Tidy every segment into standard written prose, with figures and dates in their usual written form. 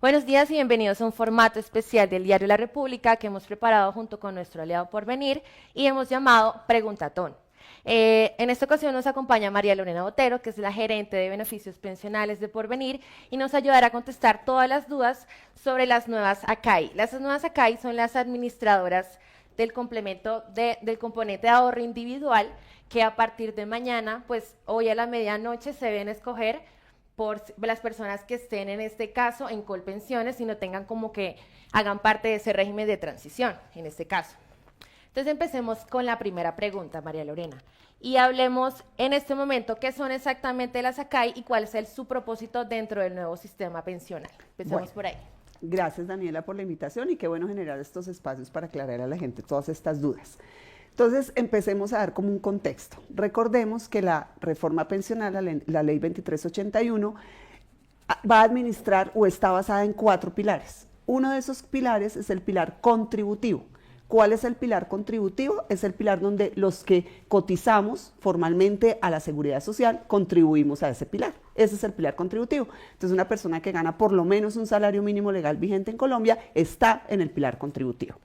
Buenos días y bienvenidos a un formato especial del Diario La República que hemos preparado junto con nuestro aliado Porvenir y hemos llamado Preguntatón. En esta ocasión nos acompaña María Lorena Botero, que es la gerente de beneficios pensionales de Porvenir, y nos ayudará a contestar todas las dudas sobre las nuevas ACAI. Las nuevas ACAI son las administradoras del complemento del componente de ahorro individual, que a partir de mañana, pues hoy a la medianoche, se deben escoger por las personas que estén en este caso en Colpensiones y no tengan como que hagan parte de ese régimen de transición, en este caso. Entonces empecemos con la primera pregunta, María Lorena, y hablemos en este momento qué son exactamente las ACAI y cuál es su propósito dentro del nuevo sistema pensional. Empecemos por ahí. Gracias, Daniela, por la invitación y qué bueno generar estos espacios para aclarar a la gente todas estas dudas. Entonces, empecemos a dar como un contexto. Recordemos que la reforma pensional, la ley 2381, va a administrar o está basada en 4 pilares. Uno de esos pilares es el pilar contributivo. ¿Cuál es el pilar contributivo? Es el pilar donde los que cotizamos formalmente a la seguridad social contribuimos a ese pilar. Ese es el pilar contributivo. Entonces, una persona que gana por lo menos un salario mínimo legal vigente en Colombia está en el pilar contributivo.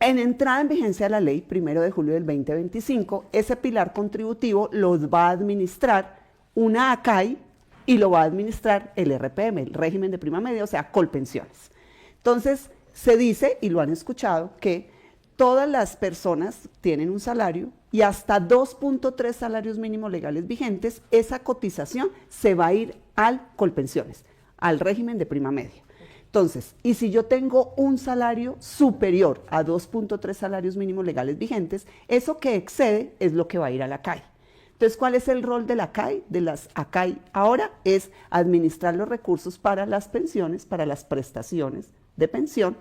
En entrada en vigencia de la ley, 1 de julio del 2025, ese pilar contributivo los va a administrar una ACAI y lo va a administrar el RPM, el régimen de prima media, o sea, Colpensiones. Entonces, se dice, y lo han escuchado, que todas las personas tienen un salario y hasta 2.3 salarios mínimos legales vigentes, esa cotización se va a ir al Colpensiones, al régimen de prima media. Entonces, y si yo tengo un salario superior a 2.3 salarios mínimos legales vigentes, eso que excede es lo que va a ir a la ACAI. Entonces, ¿cuál es el rol de la ACAI? De las ACAI ahora es administrar los recursos para las pensiones, para las prestaciones de pensión,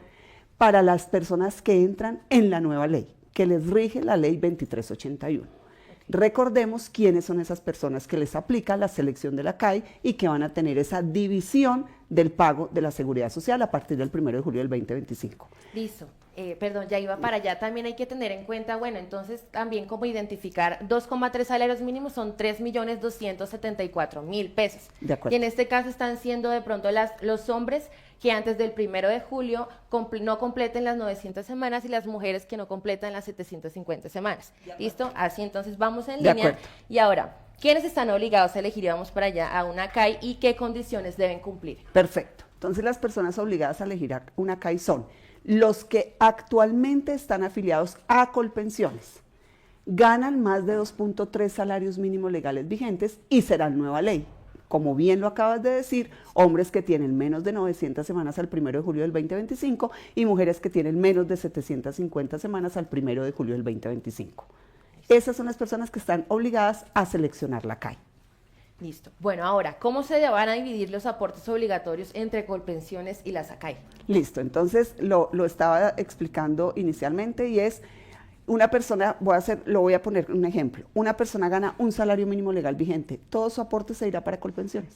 para las personas que entran en la nueva ley, que les rige la ley 2381. Recordemos quiénes son esas personas que les aplica la selección de la CAI y que van a tener esa división del pago de la seguridad social a partir del 1 de julio del 2025. Listo. Perdón, ya iba para allá. También hay que tener en cuenta, bueno, entonces también como identificar 2,3 salarios mínimos son 3.274.000 pesos. De acuerdo. Y en este caso están siendo de pronto los hombres que antes del 1 de julio no completen las 900 semanas y las mujeres que no completan las 750 semanas. ¿Listo? Así entonces vamos en línea. Acuerdo. Y ahora, ¿quiénes están obligados a elegir, y vamos para allá, a una CAI y qué condiciones deben cumplir? Perfecto. Entonces las personas obligadas a elegir a una CAI son los que actualmente están afiliados a Colpensiones, ganan más de 2.3 salarios mínimos legales vigentes y serán nueva ley. Como bien lo acabas de decir, hombres que tienen menos de 900 semanas al 1 de julio del 2025 y mujeres que tienen menos de 750 semanas al 1 de julio del 2025. Esas son las personas que están obligadas a seleccionar la CAI. Listo. Bueno, ahora, ¿cómo se van a dividir los aportes obligatorios entre Colpensiones y las ACAI? Listo, entonces lo estaba explicando inicialmente y es una persona, lo voy a poner un ejemplo, una persona gana un salario mínimo legal vigente, todo su aporte se irá para Colpensiones,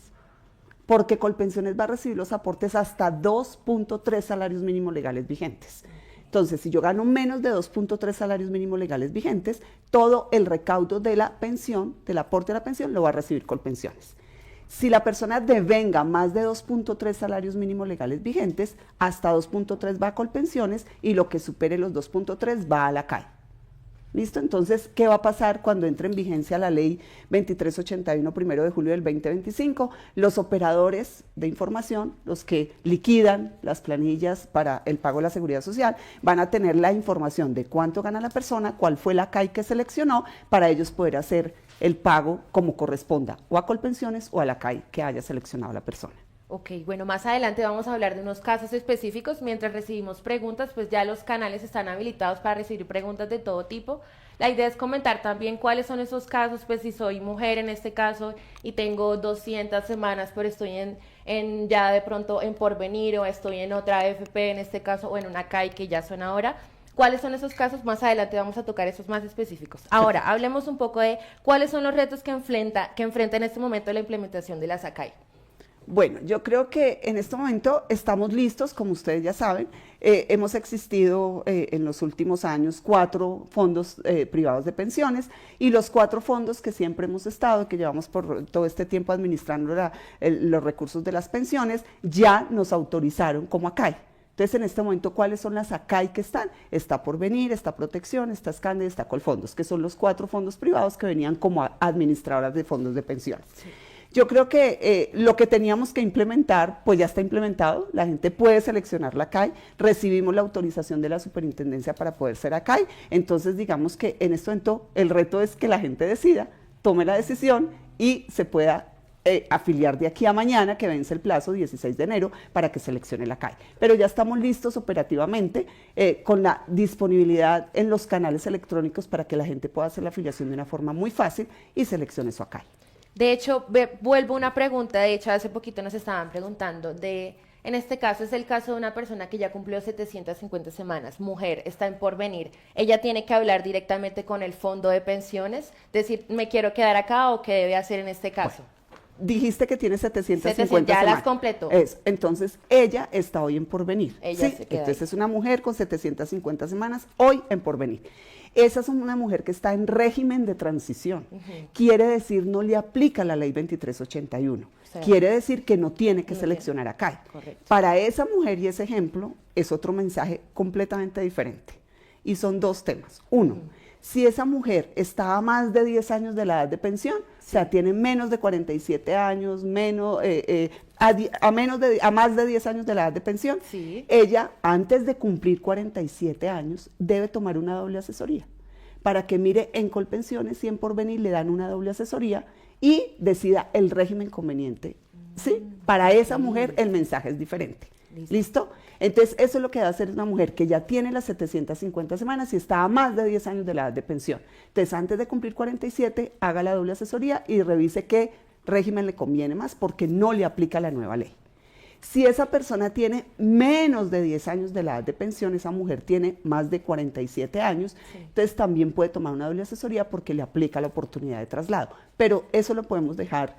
porque Colpensiones va a recibir los aportes hasta 2.3 salarios mínimos legales vigentes. Entonces, si yo gano menos de 2.3 salarios mínimos legales vigentes, todo el recaudo de la pensión, del aporte a la pensión, lo va a recibir Colpensiones. Si la persona devenga más de 2.3 salarios mínimos legales vigentes, hasta 2.3 va a Colpensiones y lo que supere los 2.3 va a la CAI. ¿Listo? Entonces, ¿qué va a pasar cuando entre en vigencia la ley 2381, 1 de julio del 2025? Los operadores de información, los que liquidan las planillas para el pago de la seguridad social, van a tener la información de cuánto gana la persona, cuál fue la CAI que seleccionó, para ellos poder hacer el pago como corresponda, o a Colpensiones o a la CAI que haya seleccionado la persona. Ok, bueno, más adelante vamos a hablar de unos casos específicos. Mientras recibimos preguntas, pues ya los canales están habilitados para recibir preguntas de todo tipo. La idea es comentar también cuáles son esos casos, pues si soy mujer en este caso y tengo 200 semanas, pero estoy en ya de pronto en Porvenir o estoy en otra AFP en este caso o en una CAI que ya son ahora. ¿Cuáles son esos casos? Más adelante vamos a tocar esos más específicos. Ahora, hablemos un poco de cuáles son los retos que enfrenta en este momento la implementación de las ACAI. Bueno, yo creo que en este momento estamos listos, como ustedes ya saben. Hemos existido en los últimos años 4 fondos privados de pensiones, y los 4 fondos que siempre hemos estado, que llevamos por todo este tiempo administrando los recursos de las pensiones, ya nos autorizaron como ACAI. Entonces, en este momento, ¿cuáles son las ACAI que están? Está Porvenir, está Protección, está Scandia, está Colfondos, que son los 4 fondos privados que venían como administradoras de fondos de pensiones. Sí. Yo creo que lo que teníamos que implementar, pues ya está implementado. La gente puede seleccionar la ACAI, recibimos la autorización de la superintendencia para poder ser ACAI. Entonces, digamos que en este momento el reto es que la gente decida, tome la decisión y se pueda afiliar de aquí a mañana, que vence el plazo 16 de enero, para que seleccione la ACAI. Pero ya estamos listos operativamente con la disponibilidad en los canales electrónicos para que la gente pueda hacer la afiliación de una forma muy fácil y seleccione su ACAI. De hecho, vuelvo a una pregunta. De hecho, hace poquito nos estaban preguntando en este caso es el caso de una persona que ya cumplió 750 semanas, mujer, está en Porvenir. ¿Ella tiene que hablar directamente con el fondo de pensiones? Decir, ¿me quiero quedar acá o qué debe hacer en este caso? Bueno, dijiste que tiene 750 ya semanas. Las completó. Entonces, ella está hoy en Porvenir. Ella ¿sí? se queda Entonces, ahí. es una mujer con 750 semanas hoy en Porvenir. Esa es una mujer que está en régimen de transición. Quiere decir, no le aplica la ley 2381. Sí. Quiere decir que no tiene que seleccionar ACAI. Correcto. Para esa mujer y ese ejemplo es otro mensaje completamente diferente. Y son 2 temas. Uno, si esa mujer está a más de 10 años de la edad de pensión, o sea, tiene menos de 47 años, a más de 10 años de la edad de pensión, ella, antes de cumplir 47 años, debe tomar una doble asesoría, para que mire en Colpensiones y en Porvenir le dan una doble asesoría y decida el régimen conveniente. ¿Sí? Para esa mujer el mensaje es diferente. ¿Listo? Entonces, eso es lo que va a hacer una mujer que ya tiene las 750 semanas y está a más de 10 años de la edad de pensión. Entonces, antes de cumplir 47, haga la doble asesoría y revise qué régimen le conviene más, porque no le aplica la nueva ley. Si esa persona tiene menos de 10 años de la edad de pensión, esa mujer tiene más de 47 años, entonces también puede tomar una doble asesoría porque le aplica la oportunidad de traslado. Pero eso lo podemos dejar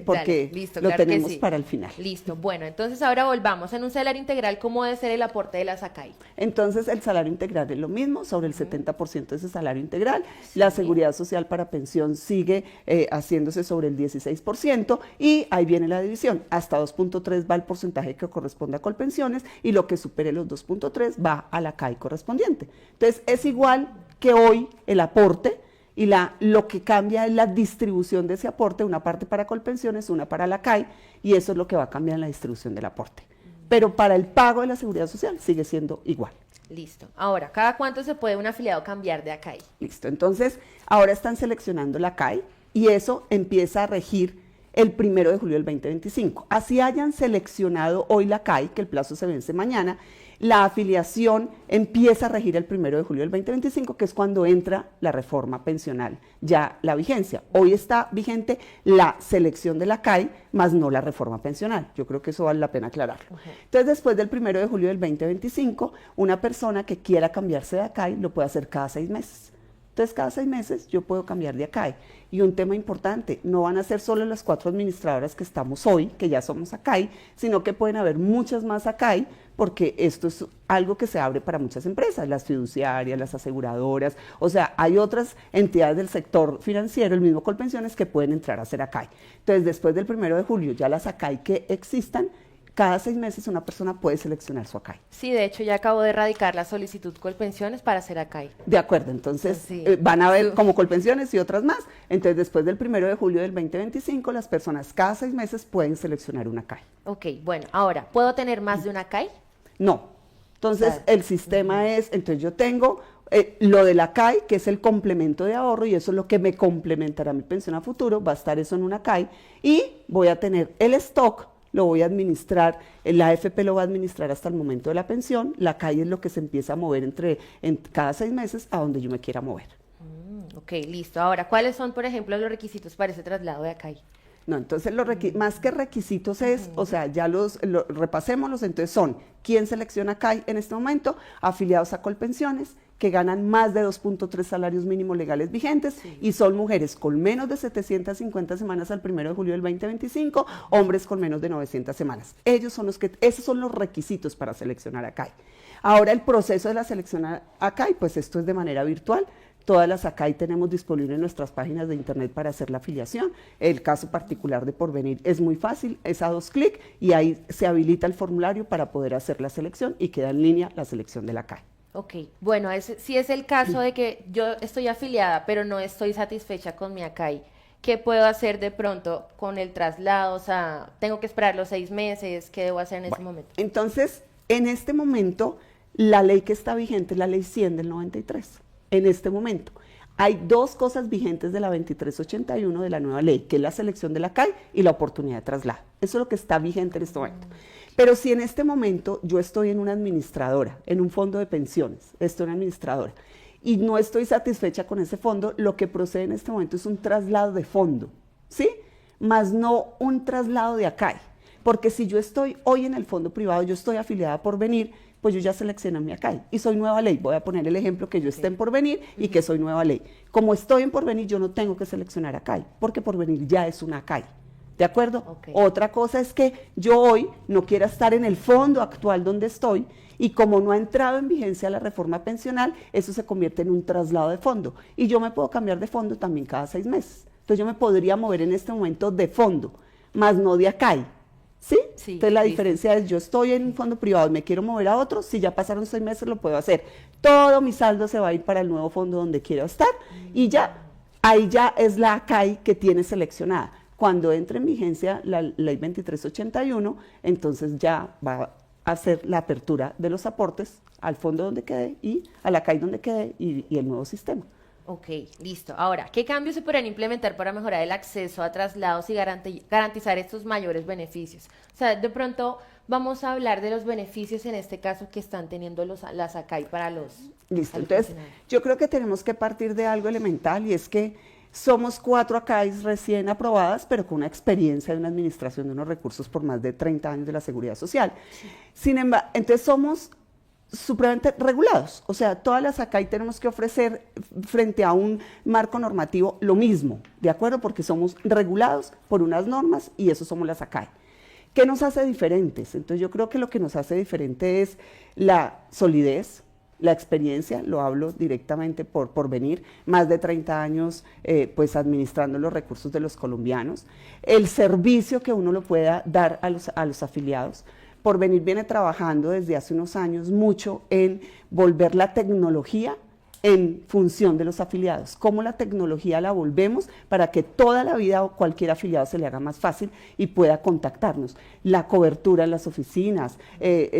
porque listo, lo claro tenemos para el final. Listo. Bueno, entonces ahora volvamos. En un salario integral, ¿cómo debe ser el aporte de las ACAI? Entonces, el salario integral es lo mismo, sobre el 70% de ese salario integral. La seguridad social para pensión sigue haciéndose sobre el 16%, y ahí viene la división. Hasta 2.3 va el porcentaje que corresponde a Colpensiones, y lo que supere los 2.3 va a la ACAI correspondiente. Entonces, es igual que hoy el aporte, y lo que cambia es la distribución de ese aporte, una parte para Colpensiones, una para la ACAI, y eso es lo que va a cambiar en la distribución del aporte. Pero para el pago de la seguridad social sigue siendo igual. Listo. Ahora, ¿cada cuánto se puede un afiliado cambiar de ACAI? Listo. Entonces, ahora están seleccionando la ACAI, y eso empieza a regir el 1 de julio del 2025. Así hayan seleccionado hoy la ACAI, que el plazo se vence mañana, la afiliación empieza a regir el 1 de julio del 2025, que es cuando entra la reforma pensional, ya la vigencia. Hoy está vigente la selección de la ACAI, más no la reforma pensional. Yo creo que eso vale la pena aclararlo. Entonces, después del 1 de julio del 2025, una persona que quiera cambiarse de ACAI lo puede hacer cada 6 meses. Entonces, cada 6 meses yo puedo cambiar de ACAI. Y un tema importante, no van a ser solo las 4 administradoras que estamos hoy, que ya somos ACAI, sino que pueden haber muchas más ACAI, porque esto es algo que se abre para muchas empresas, las fiduciarias, las aseguradoras, o sea, hay otras entidades del sector financiero, el mismo Colpensiones, que pueden entrar a ser ACAI. Entonces, después del 1 de julio, ya las ACAI que existan, cada 6 meses una persona puede seleccionar su ACAI. Sí, de hecho ya acabo de erradicar la solicitud Colpensiones para hacer ACAI. De acuerdo, entonces van a ver como Colpensiones y otras más. Entonces, después del 1 de julio del 2025, las personas cada 6 meses pueden seleccionar una ACAI. Ok, bueno, ahora, ¿puedo tener más de una ACAI? No. Entonces, el sistema es, entonces yo tengo lo de la ACAI, que es el complemento de ahorro, y eso es lo que me complementará mi pensión a futuro, va a estar eso en una ACAI, y voy a tener el stock, lo voy a administrar, la AFP lo va a administrar hasta el momento de la pensión, la ACAI es lo que se empieza a mover en cada 6 meses a donde yo me quiera mover. Ok, listo. Ahora, ¿cuáles son, por ejemplo, los requisitos para ese traslado de ACAI? No, entonces más que requisitos es, o sea, ya repasémoslos, entonces son, ¿quién selecciona ACAI en este momento? Afiliados a Colpensiones que ganan más de 2.3 salarios mínimos legales vigentes y son mujeres con menos de 750 semanas al 1 de julio del 2025, hombres con menos de 900 semanas. Esos son los requisitos para seleccionar a ACAI. Ahora el proceso de la selección a ACAI, pues esto es de manera virtual. Todas las ACAI tenemos disponibles en nuestras páginas de internet para hacer la afiliación. El caso particular de Porvenir es muy fácil, es a 2 clics y ahí se habilita el formulario para poder hacer la selección y queda en línea la selección de la ACAI. Ok, bueno, si es el caso de que yo estoy afiliada, pero no estoy satisfecha con mi ACAI, ¿qué puedo hacer de pronto con el traslado? O sea, ¿tengo que esperar los 6 meses? ¿Qué debo hacer en ese momento? Entonces, en este momento, la ley que está vigente es la ley 100 del 93. En este momento. Hay 2 cosas vigentes de la 2381 de la nueva ley, que es la selección de la ACAI y la oportunidad de traslado. Eso es lo que está vigente en este momento. Pero si en este momento yo estoy en una administradora, en un fondo de pensiones, estoy en una administradora, y no estoy satisfecha con ese fondo, lo que procede en este momento es un traslado de fondo, ¿sí? Más no un traslado de ACAI. Porque si yo estoy hoy en el fondo privado, yo estoy afiliada a Porvenir, pues yo ya seleccioné mi ACAI y soy nueva ley. Voy a poner el ejemplo que yo esté en Porvenir y que soy nueva ley. Como estoy en Porvenir, yo no tengo que seleccionar ACAI, porque Porvenir ya es una ACAI. ¿De acuerdo? Okay. Otra cosa es que yo hoy no quiera estar en el fondo actual donde estoy y como no ha entrado en vigencia la reforma pensional, eso se convierte en un traslado de fondo. Y yo me puedo cambiar de fondo también cada 6 meses. Entonces yo me podría mover en este momento de fondo, más no de ACAI. ¿Sí? Sí, entonces la diferencia es, yo estoy en un fondo privado y me quiero mover a otro, si ya pasaron 6 meses lo puedo hacer. Todo mi saldo se va a ir para el nuevo fondo donde quiero estar y ya, ahí ya es la ACAI que tiene seleccionada. Cuando entre en vigencia la ley 2381, entonces ya va a hacer la apertura de los aportes al fondo donde quede y a la ACAI donde quede y el nuevo sistema. Ok, listo. Ahora, ¿qué cambios se podrían implementar para mejorar el acceso a traslados y garantizar estos mayores beneficios? O sea, de pronto vamos a hablar de los beneficios en este caso que están teniendo las ACAI para los... Listo, entonces yo creo que tenemos que partir de algo elemental y es que somos 4 ACAIs recién aprobadas, pero con una experiencia de una administración de unos recursos por más de 30 años de la Seguridad Social. Sin embargo, entonces somos supremamente regulados, o sea, todas las ACAI tenemos que ofrecer frente a un marco normativo lo mismo, ¿de acuerdo? Porque somos regulados por unas normas y eso somos las ACAI. ¿Qué nos hace diferentes? Entonces yo creo que lo que nos hace diferente es la solidez, la experiencia, lo hablo directamente por Porvenir, más de 30 años pues administrando los recursos de los colombianos, el servicio que uno lo pueda dar a los afiliados. Porvenir viene trabajando desde hace unos años mucho en volver la tecnología en función de los afiliados, cómo la tecnología la volvemos para que toda la vida o cualquier afiliado se le haga más fácil y pueda contactarnos. La cobertura en las oficinas,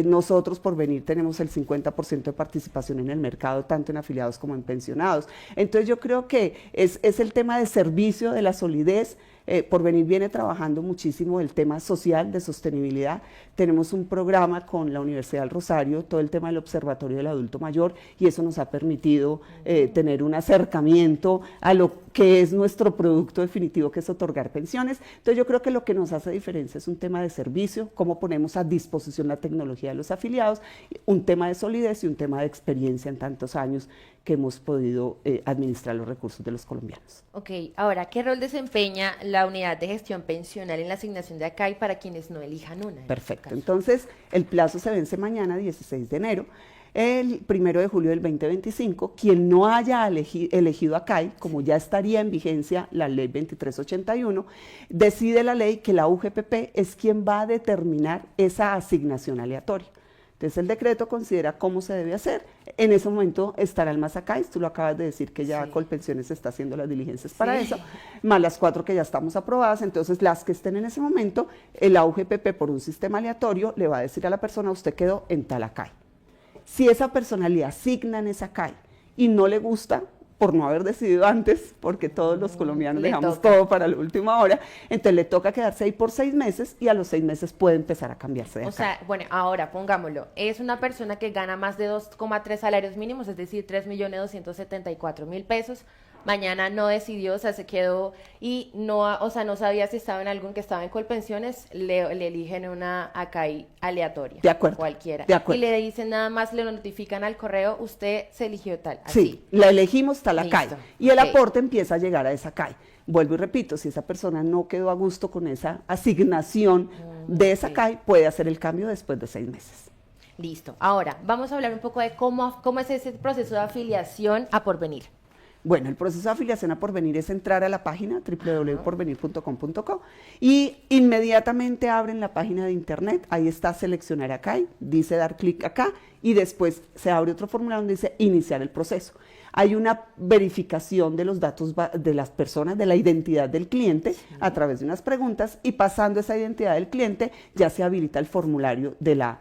nosotros Porvenir tenemos el 50% de participación en el mercado, tanto en afiliados como en pensionados. Entonces yo creo que es el tema de servicio, de la solidez. Porvenir viene trabajando muchísimo el tema social de sostenibilidad. Tenemos un programa con la Universidad del Rosario, todo el tema del Observatorio del Adulto Mayor, y eso nos ha permitido tener un acercamiento a lo que es nuestro producto definitivo, que es otorgar pensiones. Entonces yo creo que lo que nos hace diferencia es un tema de servicio, cómo ponemos a disposición la tecnología de los afiliados, un tema de solidez y un tema de experiencia en tantos años que hemos podido administrar los recursos de los colombianos. Ok, ahora, ¿qué rol desempeña la unidad de gestión pensional en la asignación de ACAI para quienes no elijan una? Perfecto, entonces el plazo se vence mañana, 16 de enero. El 1 de julio del 2025, quien no haya elegido ACAI, como ya estaría en vigencia la ley 2381, decide la ley que la UGPP es quien va a determinar esa asignación aleatoria. Entonces el decreto considera cómo se debe hacer. En ese momento estará el más ACAI, tú lo acabas de decir que ya Colpensiones está haciendo las diligencias para eso, más las 4 que ya estamos aprobadas. Entonces las que estén en ese momento, la UGPP por un sistema aleatorio le va a decir a la persona, usted quedó en tal ACAI. Si esa persona le asignan esa ACAI y no le gusta, por no haber decidido antes, porque todos los colombianos dejamos todo para la última hora, entonces le toca quedarse ahí por 6 meses y a los 6 meses puede empezar a cambiarse de ACAI. O sea, bueno, ahora pongámoslo, es una persona que gana más de 2,3 salarios mínimos, es decir, 3.274.000 pesos, mañana no decidió, o sea, se quedó y no, o sea, no sabía si estaba en algún que estaba en Colpensiones, le eligen una ACAI aleatoria. De acuerdo. Cualquiera. De acuerdo. Y le dicen nada más, le notifican al correo, usted se eligió tal. Sí, Así. la elegimos tal Listo. ACAI. Y el Ok. aporte empieza a llegar a esa ACAI. Vuelvo y repito, si esa persona no quedó a gusto con esa asignación de esa ok. ACAI, puede hacer el cambio después de 6 meses. Listo. Ahora, vamos a hablar un poco de cómo es ese proceso de afiliación a Porvenir. Bueno, el proceso de afiliación a Porvenir es entrar a la página www.porvenir.com.co y inmediatamente abren la página de internet, ahí está seleccionar acá, dice dar clic acá y después se abre otro formulario donde dice iniciar el proceso. Hay una verificación de los datos de las personas, de la identidad del cliente a través de unas preguntas y pasando esa identidad del cliente ya se habilita el formulario de la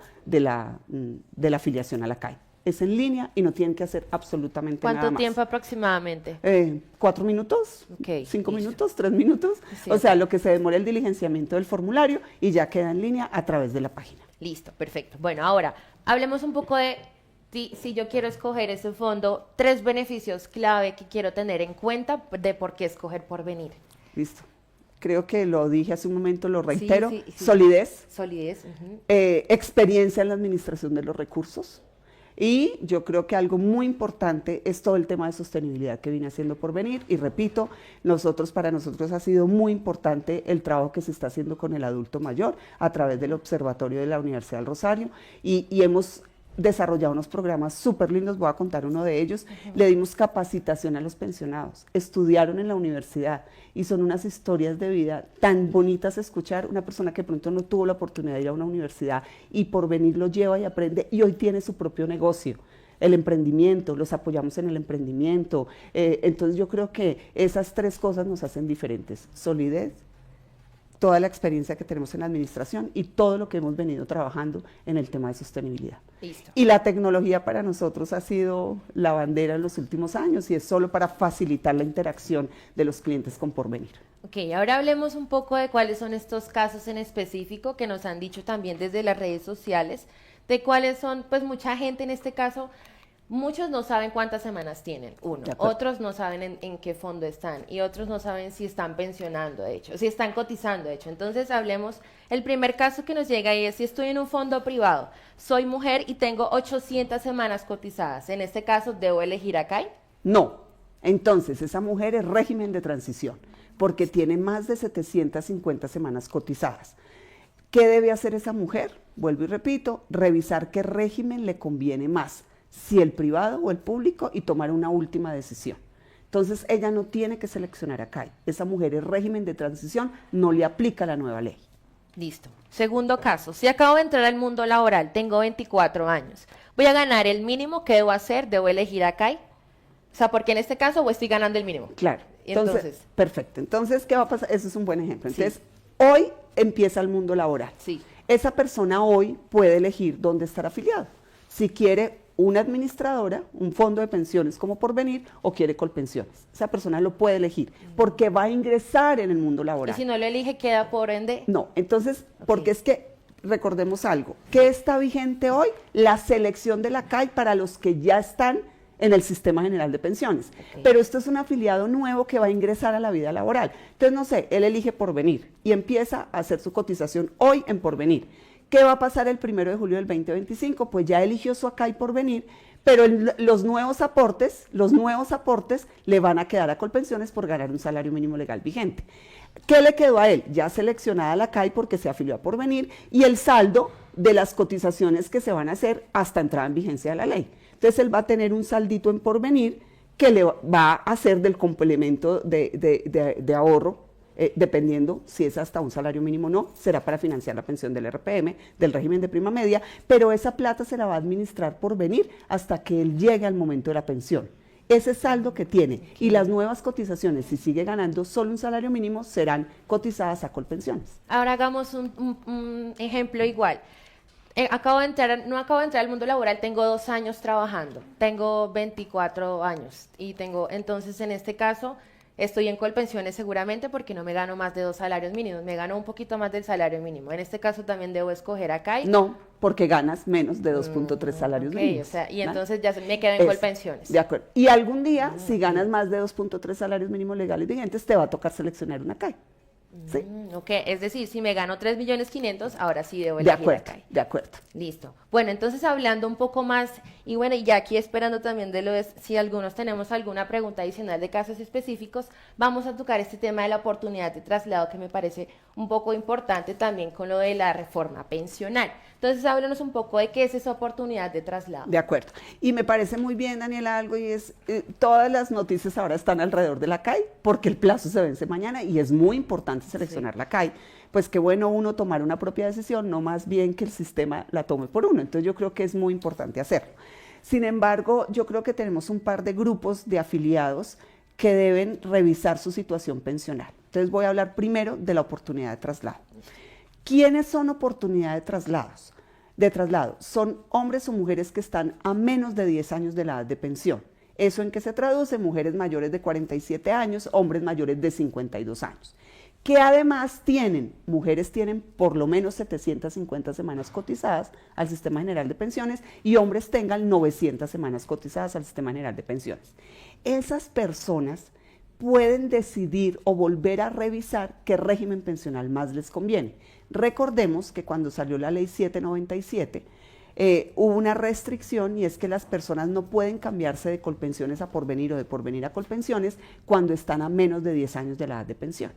afiliación a la CAI. Es en línea y no tienen que hacer absolutamente nada más. ¿Cuánto tiempo aproximadamente? 4 minutos, Ok, 5 listo. minutos, 3 minutos, Sí, o sea, ok. lo que se demora el diligenciamiento del formulario y ya queda en línea a través de la página. Listo, perfecto. Bueno, ahora hablemos un poco de si yo quiero escoger ese fondo, 3 beneficios clave que quiero tener en cuenta de por qué escoger Porvenir. Listo. Creo que lo dije hace un momento, lo reitero. Sí, sí. Solidez, Solidez. Ujú. experiencia en la administración de los recursos. Y yo creo que algo muy importante es todo el tema de sostenibilidad que viene haciendo Porvenir. Y repito, para nosotros ha sido muy importante el trabajo que se está haciendo con el adulto mayor a través del Observatorio de la Universidad del Rosario. Y hemos desarrollado unos programas súper lindos, voy a contar uno de ellos. Le dimos capacitación a los pensionados, estudiaron en la universidad y son unas historias de vida tan bonitas escuchar. Una persona que de pronto no tuvo la oportunidad de ir a una universidad y Porvenir lo lleva y aprende y hoy tiene su propio negocio. El emprendimiento, los apoyamos en el emprendimiento. Entonces yo creo que esas 3 cosas nos hacen diferentes: solidez, toda la experiencia que tenemos en la administración y todo lo que hemos venido trabajando en el tema de sostenibilidad. Listo. Y la tecnología para nosotros ha sido la bandera en los últimos años y es solo para facilitar la interacción de los clientes con Porvenir. Ok, ahora hablemos un poco de cuáles son estos casos en específico que nos han dicho también desde las redes sociales, de cuáles son, pues mucha gente en este caso, muchos no saben cuántas semanas tienen, De acuerdo. otros no saben en qué fondo están y otros no saben si están pensionando, de hecho, si están cotizando, de hecho. Entonces hablemos, el primer caso que nos llega ahí es si estoy en un fondo privado, soy mujer y tengo 800 semanas cotizadas, en este caso, ¿debo elegir ACAI? No. Entonces, esa mujer es régimen de transición porque tiene más de 750 semanas cotizadas. ¿Qué debe hacer esa mujer? Vuelvo y repito, revisar qué régimen le conviene más, si el privado o el público, y tomar una última decisión. Entonces, ella no tiene que seleccionar acá. Esa mujer es régimen de transición, no le aplica la nueva ley. Listo. Segundo caso, si acabo de entrar al mundo laboral, tengo 24 años, voy a ganar el mínimo, ¿qué debo hacer? ¿Debo elegir ACAI? O sea, porque en este caso o estoy ganando el mínimo. Claro. Y entonces, perfecto. Entonces, ¿qué va a pasar? Ese es un buen ejemplo. Sí. Entonces, hoy empieza el mundo laboral. sí. Esa persona hoy puede elegir dónde estar afiliado. Si quiere una administradora, un fondo de pensiones como Porvenir, o quiere Colpensiones. Esa persona lo puede elegir porque va a ingresar en el mundo Y laboral. si no lo elige, queda por ende. No, entonces, Ok. porque es que recordemos algo, ¿qué está vigente hoy? La selección de la CAI para los que ya están en el Sistema General de Pensiones. Ok. Pero esto es un afiliado nuevo que va a ingresar a la vida laboral. Entonces, no sé, él elige Porvenir y empieza a hacer su cotización hoy en Porvenir. ¿Qué va a pasar el 1 de julio del 2025? Pues ya eligió su ACAI Porvenir, pero los nuevos aportes le van a quedar a Colpensiones por ganar un salario mínimo legal vigente. ¿Qué le quedó a él? Ya seleccionada la CAI porque se afilió a Porvenir y el saldo de las cotizaciones que se van a hacer hasta entrada en vigencia de la ley. Entonces él va a tener un saldito en Porvenir que le va a hacer del complemento de ahorro, dependiendo si es hasta un salario mínimo o no, será para financiar la pensión del RPM, del régimen de prima media, pero esa plata se la va a administrar Porvenir hasta que él llegue al momento de la pensión. Ese saldo que tiene y las nuevas cotizaciones, si sigue ganando solo un salario mínimo, serán cotizadas a Colpensiones. Ahora hagamos un ejemplo igual. No acabo de entrar al mundo laboral, tengo 2 años trabajando, tengo 24 años y entonces en este caso estoy en Colpensiones seguramente porque no me gano más de 2 salarios mínimos, me gano un poquito más del salario mínimo. En este caso también debo escoger ACAI. No, porque ganas menos de 2.3 salarios Ok, mínimos. o sea, y ¿vale? entonces ya me quedo en Colpensiones. De acuerdo. Y algún día, si ganas más de 2.3 salarios mínimos legales vigentes, te va a tocar seleccionar una CAE. ¿Sí? Ok, es decir, si me gano 3.500.000, ahora sí debo De elegir acuerdo, la CAE. de acuerdo. Listo. Bueno, entonces hablando un poco más, y bueno, y ya aquí esperando también de lo de si algunos tenemos alguna pregunta adicional de casos específicos, vamos a tocar este tema de la oportunidad de traslado que me parece un poco importante también con lo de la reforma pensional. Entonces, háblanos un poco de qué es esa oportunidad de traslado. De acuerdo. Y me parece muy bien, Daniela, algo, y es, todas las noticias ahora están alrededor de la CAE, porque el plazo se vence mañana y es muy importante seleccionar la CAE. Pues qué bueno uno tomar una propia decisión, no más bien que el sistema la tome por uno. Entonces yo creo que es muy importante hacerlo. Sin embargo, yo creo que tenemos un par de grupos de afiliados que deben revisar su situación pensional. Entonces voy a hablar primero de la oportunidad de traslado. ¿Quiénes son oportunidad de traslados? De traslado, son hombres o mujeres que están a menos de 10 años de la edad de pensión. ¿Eso en qué se traduce? Mujeres mayores de 47 años, hombres mayores de 52 años. Que además mujeres tienen por lo menos 750 semanas cotizadas al Sistema General de Pensiones y hombres tengan 900 semanas cotizadas al Sistema General de Pensiones. Esas personas pueden decidir o volver a revisar qué régimen pensional más les conviene. Recordemos que cuando salió la ley 797, hubo una restricción y es que las personas no pueden cambiarse de Colpensiones a Porvenir o de Porvenir a Colpensiones cuando están a menos de 10 años de la edad de pensión.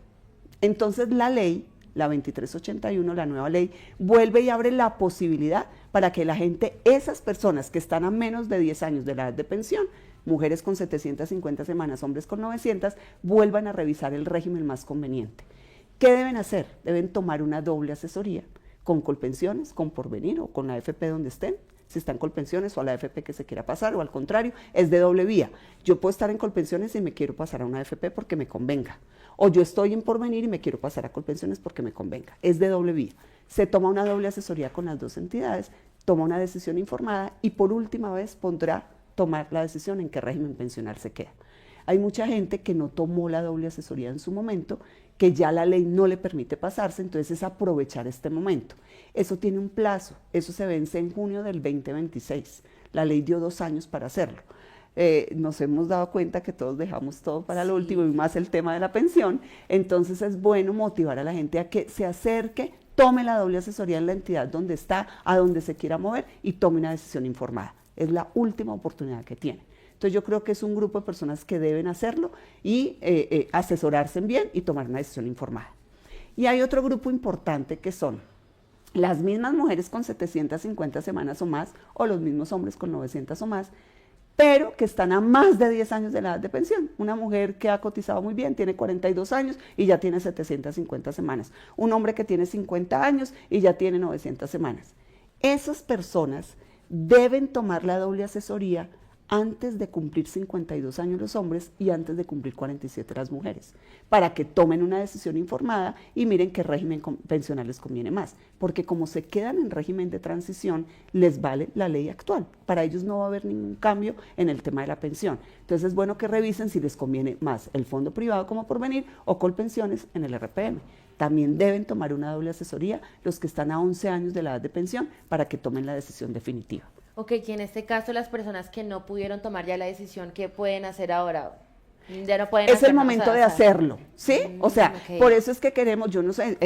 Entonces la ley, la 2381, la nueva ley, vuelve y abre la posibilidad para que la gente, esas personas que están a menos de 10 años de la edad de pensión, mujeres con 750 semanas, hombres con 900, vuelvan a revisar el régimen más conveniente. ¿Qué deben hacer? Deben tomar una doble asesoría con Colpensiones, con Porvenir o con la AFP donde estén, si están en Colpensiones o a la AFP que se quiera pasar o al contrario, es de doble vía. Yo puedo estar en Colpensiones y me quiero pasar a una AFP porque me convenga. O yo estoy en Porvenir y me quiero pasar a Colpensiones porque me convenga. Es de doble vía. Se toma una doble asesoría con las dos entidades, toma una decisión informada y por última vez podrá tomar la decisión en qué régimen pensional se queda. Hay mucha gente que no tomó la doble asesoría en su momento, que ya la ley no le permite pasarse, entonces es aprovechar este momento. Eso tiene un plazo, eso se vence en junio del 2026. La ley dio 2 años para hacerlo. Nos hemos dado cuenta que todos dejamos todo para lo último y más el tema de la pensión, entonces es bueno motivar a la gente a que se acerque, tome la doble asesoría en la entidad donde está, a donde se quiera mover y tome una decisión informada. Es la última oportunidad que tiene. Entonces yo creo que es un grupo de personas que deben hacerlo y asesorarse bien y tomar una decisión informada. Y hay otro grupo importante que son las mismas mujeres con 750 semanas o más o los mismos hombres con 900 o más, pero que están a más de 10 años de la edad de pensión. Una mujer que ha cotizado muy bien, tiene 42 años y ya tiene 750 semanas. Un hombre que tiene 50 años y ya tiene 900 semanas. Esas personas deben tomar la doble asesoría antes de cumplir 52 años los hombres y antes de cumplir 47 las mujeres, para que tomen una decisión informada y miren qué régimen pensional les conviene más, porque como se quedan en régimen de transición, les vale la ley actual, para ellos no va a haber ningún cambio en el tema de la pensión, entonces es bueno que revisen si les conviene más el fondo privado como Porvenir o Colpensiones en el RPM. También deben tomar una doble asesoría los que están a 11 años de la edad de pensión para que tomen la decisión definitiva. Ok, que en este caso las personas que no pudieron tomar ya la decisión, ¿qué pueden hacer ahora? Ya no pueden es hacer el momento de hacerlo, ¿sí? O sea, ok. por eso es que queremos, yo no sé,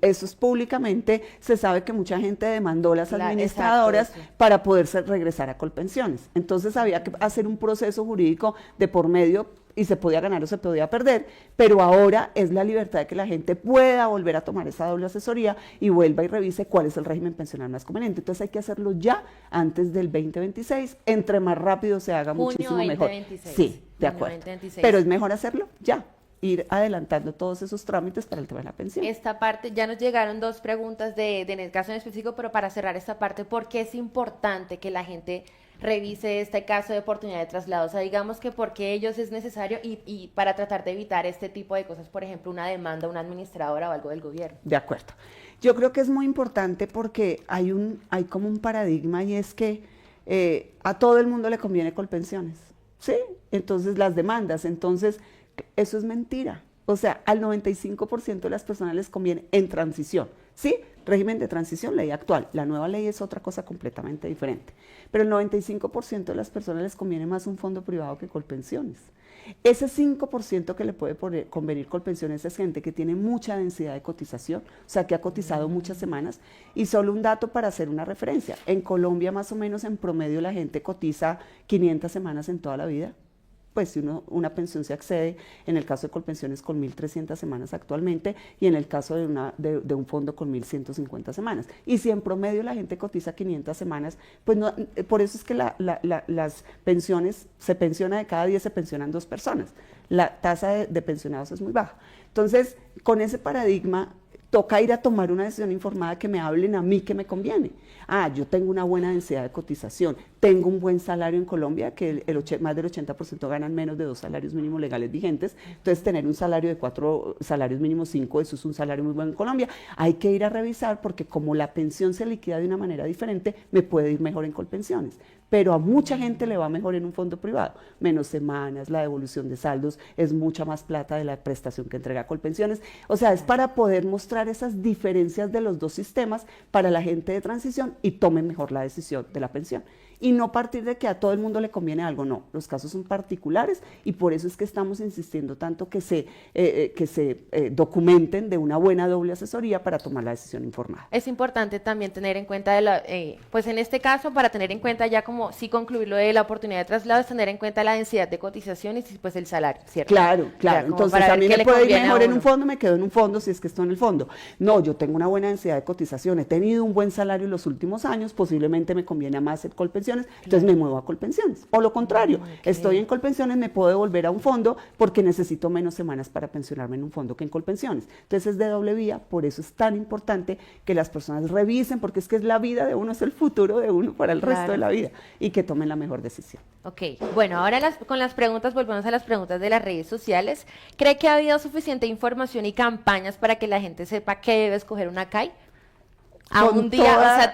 eso es públicamente, se sabe que mucha gente demandó las administradoras exacto, para poderse regresar a Colpensiones. Entonces había que hacer un proceso jurídico de por medio y se podía ganar o se podía perder, pero ahora es la libertad de que la gente pueda volver a tomar esa doble asesoría y vuelva y revise cuál es el régimen pensional más conveniente. Entonces hay que hacerlo ya antes del 2026, entre más rápido se haga Junio muchísimo 2026. mejor. Sí, de acuerdo. 2026. Pero es mejor hacerlo ya, ir adelantando todos esos trámites para el tema de la pensión. Esta parte, ya nos llegaron 2 preguntas en el caso en específico, pero para cerrar esta parte, ¿por qué es importante que la gente revise este caso de oportunidad de traslado? O sea, digamos que porque ellos es necesario y para tratar de evitar este tipo de cosas, por ejemplo, una demanda, una administradora o algo del gobierno. De acuerdo. Yo creo que es muy importante porque hay como un paradigma y es que a todo el mundo le conviene Colpensiones, ¿sí? Entonces las demandas, entonces eso es mentira. O sea, al 95% de las personas les conviene en transición, Sí, régimen de transición, ley actual. La nueva ley es otra cosa completamente diferente. Pero el 95% de las personas les conviene más un fondo privado que Colpensiones. Ese 5% que le puede convenir Colpensiones es gente que tiene mucha densidad de cotización, o sea, que ha cotizado muchas semanas. Y solo un dato para hacer una referencia. En Colombia, más o menos, en promedio, la gente cotiza 500 semanas en toda la vida. Pues si una pensión se accede, en el caso de Colpensiones, con 1.300 semanas actualmente, y en el caso de un fondo con 1.150 semanas. Y si en promedio la gente cotiza 500 semanas, pues no, por eso es que las pensiones, se pensiona de cada 10, se pensionan 2 personas. La tasa de pensionados es muy baja. Entonces, con ese paradigma, toca ir a tomar una decisión informada que me hablen a mí que me conviene. Yo tengo una buena densidad de cotización, tengo un buen salario en Colombia, que más del 80% ganan menos de 2 salarios mínimos legales vigentes, entonces tener un salario de 4 salarios mínimos 5, eso es un salario muy bueno en Colombia. Hay que ir a revisar porque como la pensión se liquida de una manera diferente, me puede ir mejor en Colpensiones. Pero a mucha gente le va mejor en un fondo privado, menos semanas, la devolución de saldos es mucha más plata de la prestación que entrega Colpensiones. O sea, es para poder mostrar esas diferencias de los dos sistemas para la gente de transición y tome mejor la decisión de la pensión. Y no partir de que a todo el mundo le conviene algo, no, los casos son particulares y por eso es que estamos insistiendo tanto que se documenten de una buena doble asesoría para tomar la decisión informada. Es importante también tener en cuenta, pues en este caso, para tener en cuenta ya como sí concluir lo de la oportunidad de traslado, es tener en cuenta la densidad de cotizaciones y pues el salario, ¿cierto? Claro, claro, entonces a mí me puede ir mejor en un fondo, me quedo en un fondo si es que estoy en el fondo. No, yo tengo una buena densidad de cotización, he tenido un buen salario en los últimos años, posiblemente me conviene más el Colpensiones, entonces me muevo a Colpensiones. O lo contrario, estoy en Colpensiones, me puedo devolver a un fondo porque necesito menos semanas para pensionarme en un fondo que en Colpensiones. Entonces es de doble vía, por eso es tan importante que las personas revisen, porque es que es la vida de uno, es el futuro de uno para el resto de la vida, y que tomen la mejor decisión. Ok, bueno, ahora con las preguntas, volvemos a las preguntas de las redes sociales. ¿Cree que ha habido suficiente información y campañas para que la gente sepa qué debe escoger una CAI? A un día, o sea,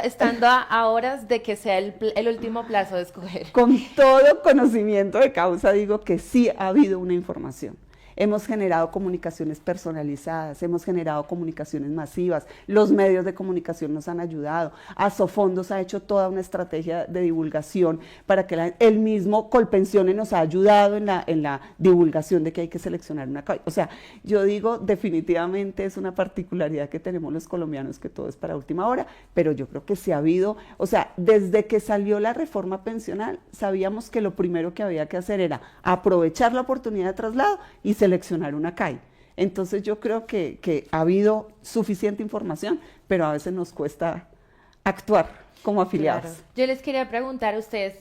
estando a horas de que sea el último plazo de escoger. Con todo conocimiento de causa digo que sí ha habido una información. Hemos generado comunicaciones personalizadas, hemos generado comunicaciones masivas, los medios de comunicación nos han ayudado, Asofondos ha hecho toda una estrategia de divulgación para que el mismo Colpensiones nos ha ayudado en la divulgación de que hay que seleccionar una CAI. O sea, yo digo definitivamente es una particularidad que tenemos los colombianos que todo es para última hora, pero yo creo que sí ha habido, o sea, desde que salió la reforma pensional sabíamos que lo primero que había que hacer era aprovechar la oportunidad de traslado y seleccionar una CAI. Entonces yo creo que ha habido suficiente información, pero a veces nos cuesta actuar como afiliados. Claro. Yo les quería preguntar a ustedes,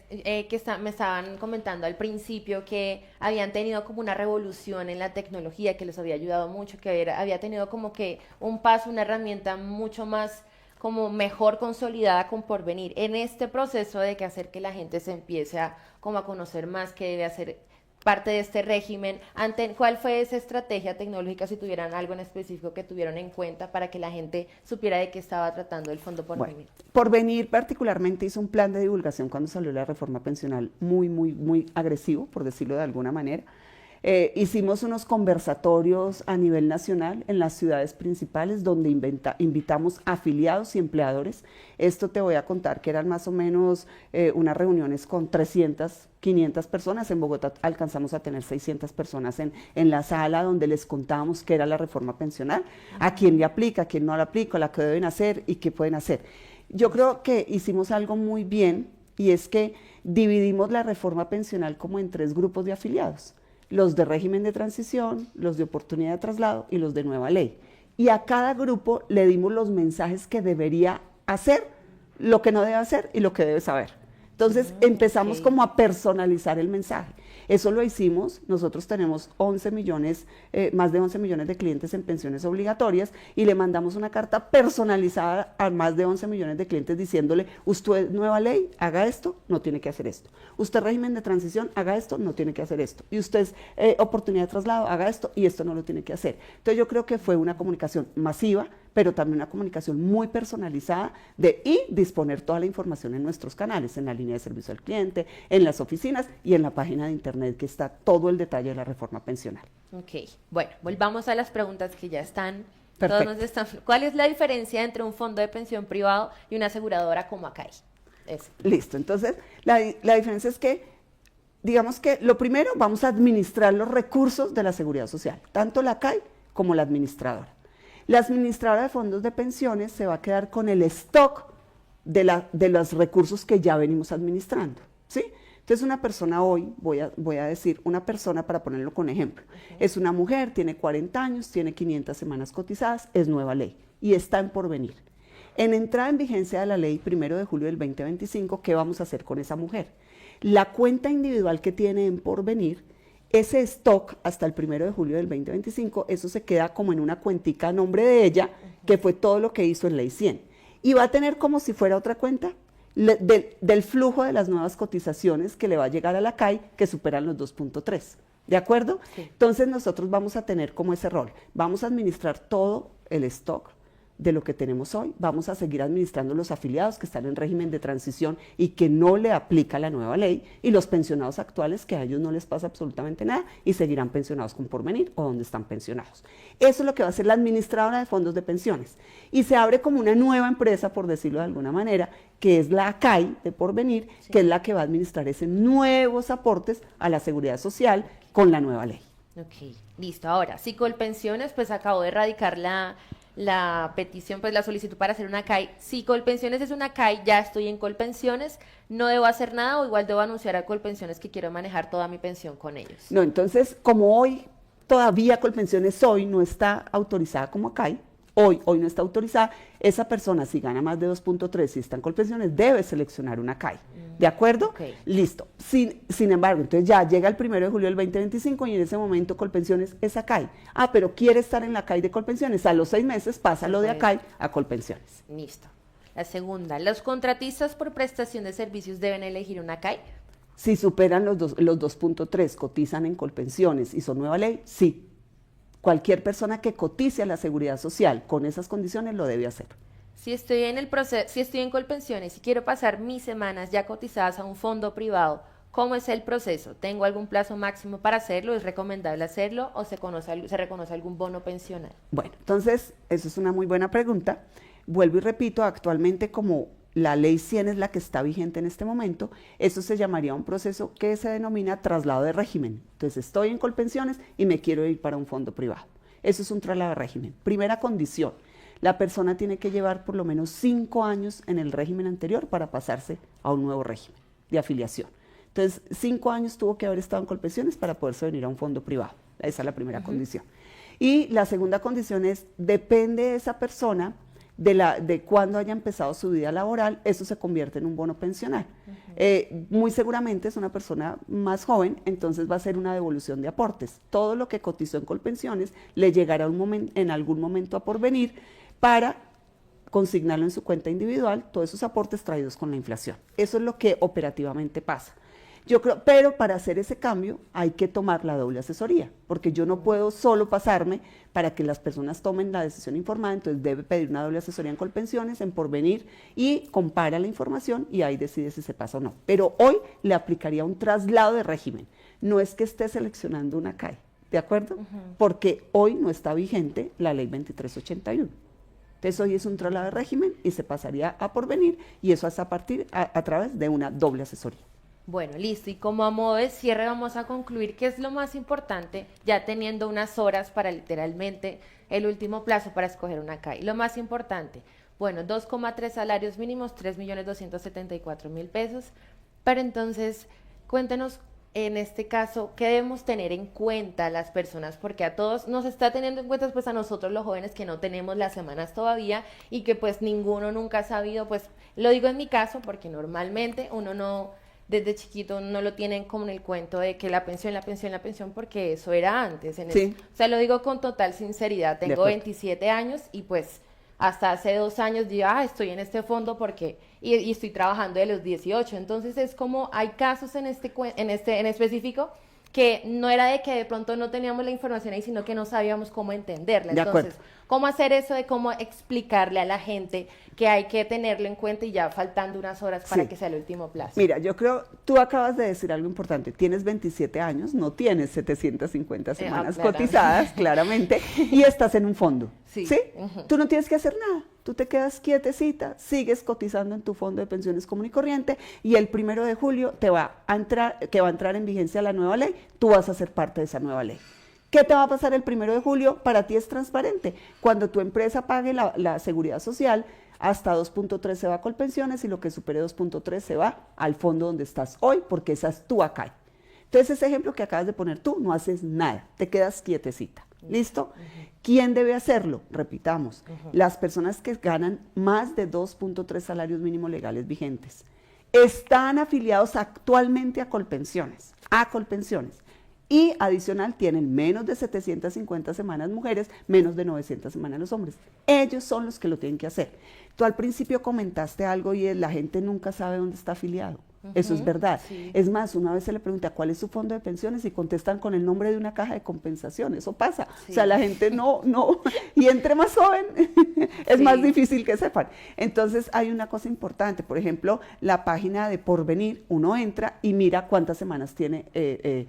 me estaban comentando al principio que habían tenido como una revolución en la tecnología que les había ayudado mucho, que había tenido como que un paso, una herramienta mucho más como mejor consolidada con Porvenir. En este proceso de que hacer que la gente se empiece a conocer más qué debe hacer parte de este régimen, ¿cuál fue esa estrategia tecnológica, si tuvieran algo en específico que tuvieron en cuenta para que la gente supiera de qué estaba tratando el Fondo Porvenir? Bueno, Porvenir particularmente hizo un plan de divulgación cuando salió la reforma pensional muy agresivo, por decirlo de alguna manera. Hicimos unos conversatorios a nivel nacional en las ciudades principales donde invitamos afiliados y empleadores. Esto te voy a contar que eran más o menos unas reuniones con 300, 500 personas. En Bogotá alcanzamos a tener 600 personas en la sala donde les contábamos qué era la reforma pensional, a quién le aplica, a quién no le aplica, la que deben hacer y qué pueden hacer. Yo creo que hicimos algo muy bien y es que dividimos la reforma pensional como en 3 grupos de afiliados. Los de régimen de transición, los de oportunidad de traslado y los de nueva ley. Y a cada grupo le dimos los mensajes que debería hacer, lo que no debe hacer y lo que debe saber. Entonces empezamos como a personalizar el mensaje. Eso lo hicimos, nosotros tenemos 11 millones, más de 11 millones de clientes en pensiones obligatorias y le mandamos una carta personalizada a más de 11 millones de clientes diciéndole, usted nueva ley, haga esto, no tiene que hacer esto. Usted régimen de transición, haga esto, no tiene que hacer esto. Y usted oportunidad de traslado, haga esto y esto no lo tiene que hacer. Entonces yo creo que fue una comunicación masiva, pero también una comunicación muy personalizada y disponer toda la información en nuestros canales, en la línea de servicio al cliente, en las oficinas y en la página de internet que está todo el detalle de la reforma pensional. Ok, bueno, volvamos a las preguntas que ya están Todos Perfecto. nos están... ¿Cuál es la diferencia entre un fondo de pensión privado y una aseguradora como Acai? Eso. Listo. Entonces, la diferencia es que, digamos que lo primero, vamos a administrar los recursos de la Seguridad Social, tanto la CAI como la administradora. La administradora de fondos de pensiones se va a quedar con el stock de los recursos que ya venimos administrando, ¿sí? Entonces, una persona hoy, voy a decir, una persona para ponerlo con ejemplo, es una mujer, tiene 40 años, tiene 500 semanas cotizadas, es nueva ley y está en porvenir. En entrada en vigencia de la ley 1 de julio del 2025, ¿qué vamos a hacer con esa mujer? La cuenta individual que tiene en porvenir, ese stock hasta el 1 de julio del 2025, eso se queda como en una cuentica a nombre de ella, que fue todo lo que hizo en ley 100. Y va a tener como si fuera otra cuenta del flujo de las nuevas cotizaciones que le va a llegar a la CAI, que superan los 2.3. ¿De acuerdo? Sí. Entonces nosotros vamos a tener como ese rol. Vamos a administrar todo el stock de lo que tenemos hoy, vamos a seguir administrando los afiliados que están en régimen de transición y que no le aplica la nueva ley, y los pensionados actuales que a ellos no les pasa absolutamente nada y seguirán pensionados con porvenir o donde están pensionados. Eso es lo que va a hacer la administradora de fondos de pensiones. Y se abre como una nueva empresa, por decirlo de alguna manera, que es la ACAI de porvenir, Sí. que es la que va a administrar esos nuevos aportes a la seguridad social con la nueva ley. Ok, listo. Ahora, si Colpensiones, pues acabo de erradicar la petición, pues la solicitud para hacer una CAI. Si Colpensiones es una CAI, ya estoy en Colpensiones, no debo hacer nada o igual debo anunciar a Colpensiones que quiero manejar toda mi pensión con ellos. No, entonces, como hoy todavía Colpensiones hoy no está autorizada como ACAI, hoy no está autorizada, esa persona si gana más de 2.3 y está en Colpensiones debe seleccionar una CAI. ¿De acuerdo? Ok. Listo. Sin embargo, entonces ya llega el 1 de julio del 2025 y en ese momento Colpensiones es ACAI. Ah, pero quiere estar en la CAI de Colpensiones. A los 6 meses pasa lo de ACAI a Colpensiones. Listo. La segunda, ¿los contratistas por prestación de servicios deben elegir una CAI? Si superan los 2.3, cotizan en Colpensiones y son nueva ley, sí. Cualquier persona que cotice a la Seguridad Social con esas condiciones lo debe hacer. Si estoy en el proceso, si estoy en Colpensiones y quiero pasar mis semanas ya cotizadas a un fondo privado, ¿cómo es el proceso? ¿Tengo algún plazo máximo para hacerlo? ¿Es recomendable hacerlo o se reconoce algún bono pensional? Bueno, entonces, eso es una muy buena pregunta. Vuelvo y repito, actualmente como la ley 100 es la que está vigente en este momento, eso se llamaría un proceso que se denomina traslado de régimen. Entonces, estoy en Colpensiones y me quiero ir para un fondo privado. Eso es un traslado de régimen. Primera condición, la persona tiene que llevar por lo menos 5 años en el régimen anterior para pasarse a un nuevo régimen de afiliación. Entonces, 5 años tuvo que haber estado en Colpensiones para poderse venir a un fondo privado. Esa es la primera condición. Y la segunda condición es, depende de esa persona, de cuándo haya empezado su vida laboral, eso se convierte en un bono pensional. Muy seguramente es una persona más joven, entonces va a ser una devolución de aportes. Todo lo que cotizó en Colpensiones le llegará en algún momento a porvenir para consignarlo en su cuenta individual, todos esos aportes traídos con la inflación. Eso es lo que operativamente pasa. Yo creo, pero para hacer ese cambio hay que tomar la doble asesoría, porque yo no puedo solo pasarme para que las personas tomen la decisión informada, entonces debe pedir una doble asesoría en Colpensiones, en porvenir, y compara la información y ahí decide si se pasa o no. Pero hoy le aplicaría un traslado de régimen, no es que esté seleccionando una CAE, ¿de acuerdo? Porque hoy no está vigente la ley 2381. Entonces hoy es un traslado de régimen y se pasaría a porvenir, y eso es a través de una doble asesoría. Bueno, listo. Y como a modo de cierre vamos a concluir qué es lo más importante, ya teniendo unas horas para literalmente el último plazo para escoger una CAI. Lo más importante, bueno, 2,3 salarios mínimos, 3.274.000 pesos. Pero entonces, cuéntenos en este caso, ¿qué debemos tener en cuenta las personas? Porque a todos nos está teniendo en cuenta, pues a nosotros los jóvenes que no tenemos las semanas todavía y que pues ninguno nunca ha sabido, pues lo digo en mi caso porque normalmente uno no... Desde chiquito no lo tienen como en el cuento de que la pensión, porque eso era antes. Sí. O sea, lo digo con total sinceridad. Tengo acuerdo. 27 años y pues hasta hace 2 años digo, estoy en este fondo porque, y estoy trabajando de los 18. Entonces es como, hay casos en específico que no era de que de pronto no teníamos la información ahí, sino que no sabíamos cómo entenderla. De Entonces, acuerdo. ¿cómo hacer eso de cómo explicarle a la gente que hay que tenerlo en cuenta y ya faltando unas horas para Sí. que sea el último plazo? Mira, yo creo, tú acabas de decir algo importante, tienes 27 años, no tienes 750 semanas claramente. cotizadas, claramente, y estás en un fondo, Sí. ¿sí? Ujú. Tú no tienes que hacer nada, tú te quedas quietecita, sigues cotizando en tu fondo de pensiones común y corriente, y el 1 de julio que va a entrar en vigencia la nueva ley, tú vas a ser parte de esa nueva ley. ¿Qué te va a pasar el 1 de julio? Para ti es transparente. Cuando tu empresa pague la seguridad social, hasta 2.3 se va a Colpensiones y lo que supere 2.3 se va al fondo donde estás hoy, porque esa es tu acá. Entonces, ese ejemplo que acabas de poner tú, no haces nada, te quedas quietecita. ¿Listo? ¿Quién debe hacerlo? Repitamos, las personas que ganan más de 2.3 salarios mínimos legales vigentes están afiliados actualmente a Colpensiones, y adicional tienen menos de 750 semanas mujeres, menos de 900 semanas los hombres. Ellos son los que lo tienen que hacer. Tú al principio comentaste algo y la gente nunca sabe dónde está afiliado. Eso es verdad. Sí. Es más, una vez se le pregunta cuál es su fondo de pensiones y contestan con el nombre de una caja de compensación. Eso pasa. Sí. O sea, la gente no, y entre más joven es Sí. más difícil que sepan. Entonces hay una cosa importante, por ejemplo, la página de Porvenir, uno entra y mira cuántas semanas tiene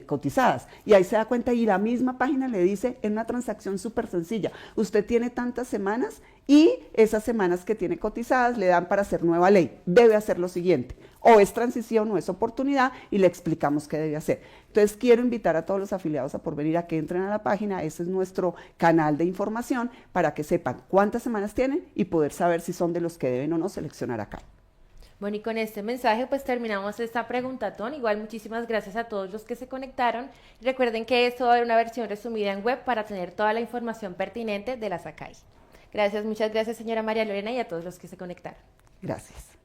cotizadas. Y ahí se da cuenta y la misma página le dice en una transacción súper sencilla, usted tiene tantas semanas y esas semanas que tiene cotizadas le dan para hacer nueva ley. Debe hacer lo siguiente, o es transición o es oportunidad y le explicamos qué debe hacer. Entonces quiero invitar a todos los afiliados a Porvenir a que entren a la página, ese es nuestro canal de información para que sepan cuántas semanas tienen y poder saber si son de los que deben o no seleccionar acá. Bueno, y con este mensaje pues terminamos esta preguntatón. Igual muchísimas gracias a todos los que se conectaron. Recuerden que esto va a haber una versión resumida en web para tener toda la información pertinente de la SACAI. Gracias, muchas gracias señora María Lorena y a todos los que se conectaron. Gracias.